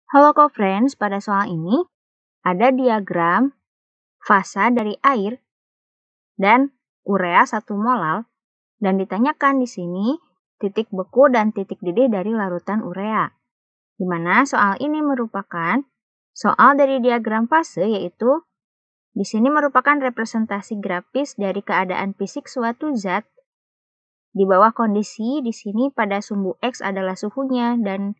Halo co-friends, pada soal ini ada diagram fasa dari air dan urea 1 molal dan ditanyakan di sini titik beku dan titik didih dari larutan urea. Di mana soal ini merupakan soal dari diagram fase, yaitu di sini merupakan representasi grafis dari keadaan fisik suatu zat di bawah kondisi di sini pada sumbu X adalah suhunya dan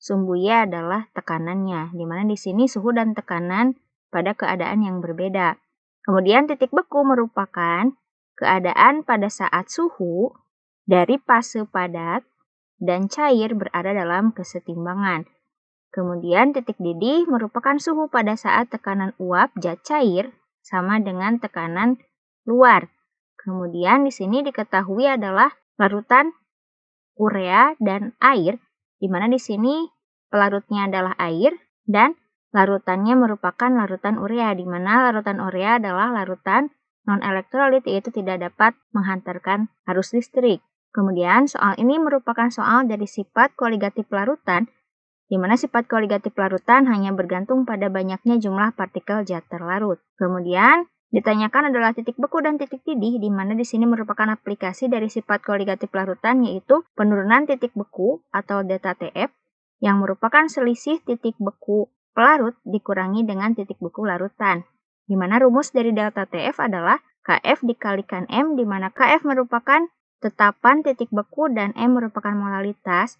sumbu Y adalah tekanannya, di mana di sini suhu dan tekanan pada keadaan yang berbeda. Kemudian titik beku merupakan keadaan pada saat suhu dari fase padat dan cair berada dalam kesetimbangan. Kemudian titik didih merupakan suhu pada saat tekanan uap zat cair sama dengan tekanan luar. Kemudian di sini diketahui adalah larutan urea dan air, di mana di sini pelarutnya adalah air dan larutannya merupakan larutan urea, di mana larutan urea adalah larutan non-elektrolit, yaitu tidak dapat menghantarkan arus listrik. Kemudian soal ini merupakan soal dari sifat koligatif larutan, di mana sifat koligatif larutan hanya bergantung pada banyaknya jumlah partikel zat terlarut. Kemudian ditanyakan adalah titik beku dan titik didih, di mana di sini merupakan aplikasi dari sifat koligatif larutan, yaitu penurunan titik beku atau delta TF yang merupakan selisih titik beku pelarut dikurangi dengan titik beku larutan. Di mana rumus dari delta TF adalah KF dikalikan M, di mana KF merupakan tetapan titik beku dan M merupakan molalitas.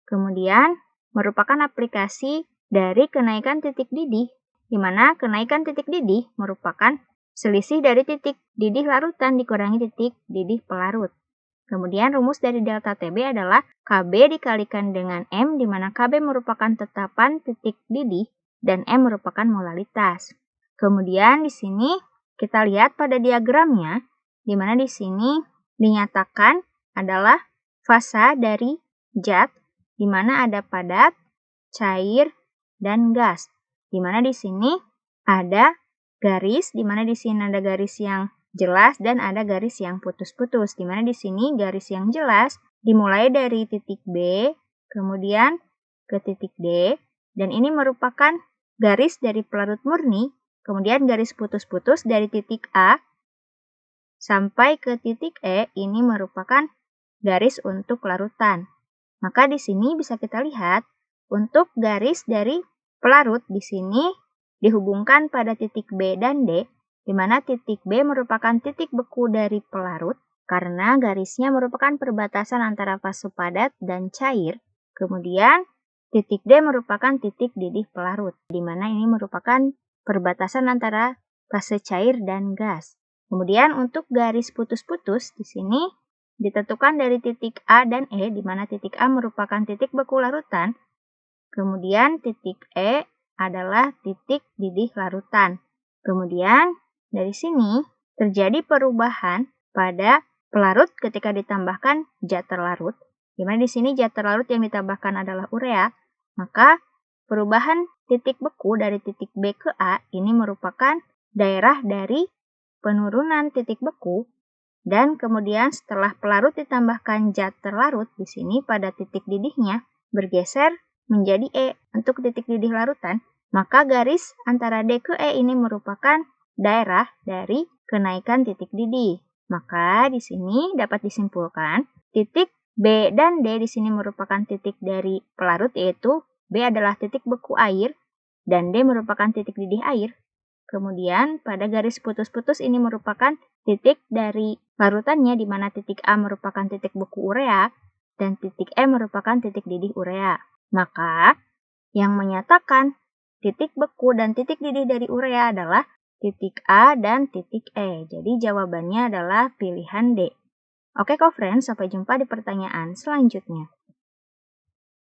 Kemudian merupakan aplikasi dari kenaikan titik didih, di mana kenaikan titik didih merupakan selisih dari titik didih larutan dikurangi titik didih pelarut. Kemudian rumus dari delta TB adalah KB dikalikan dengan M, di mana KB merupakan tetapan titik didih dan M merupakan molalitas. Kemudian di sini kita lihat pada diagramnya, di mana di sini dinyatakan adalah fasa dari zat, di mana ada padat, cair, dan gas. Di mana di sini ada garis, di mana di sini ada garis yang jelas dan ada garis yang putus-putus. Di mana di sini garis yang jelas dimulai dari titik B, kemudian ke titik D, dan ini merupakan garis dari pelarut murni, kemudian garis putus-putus dari titik A sampai ke titik E, ini merupakan garis untuk larutan. Maka di sini bisa kita lihat untuk garis dari pelarut di sini dihubungkan pada titik B dan D, di mana titik B merupakan titik beku dari pelarut karena garisnya merupakan perbatasan antara fase padat dan cair. Kemudian titik D merupakan titik didih pelarut, di mana ini merupakan perbatasan antara fase cair dan gas. Kemudian untuk garis putus-putus di sini ditentukan dari titik A dan E, di mana titik A merupakan titik beku larutan, kemudian titik E adalah titik didih larutan. Kemudian dari sini terjadi perubahan pada pelarut ketika ditambahkan zat terlarut, di mana di sini zat terlarut yang ditambahkan adalah urea, maka perubahan titik beku dari titik B ke A ini merupakan daerah dari penurunan titik beku. Dan kemudian setelah pelarut ditambahkan zat terlarut, di sini pada titik didihnya bergeser menjadi E untuk titik didih larutan, maka garis antara D ke E ini merupakan daerah dari kenaikan titik didih. Maka di sini dapat disimpulkan titik B dan D di sini merupakan titik dari pelarut, yaitu B adalah titik beku air dan D merupakan titik didih air. Kemudian pada garis putus-putus ini merupakan titik dari larutannya, di mana titik A merupakan titik beku urea dan titik E merupakan titik didih urea. Maka yang menyatakan titik beku dan titik didih dari urea adalah titik A dan titik E. Jadi jawabannya adalah pilihan D. Oke co-friends, sampai jumpa di pertanyaan selanjutnya.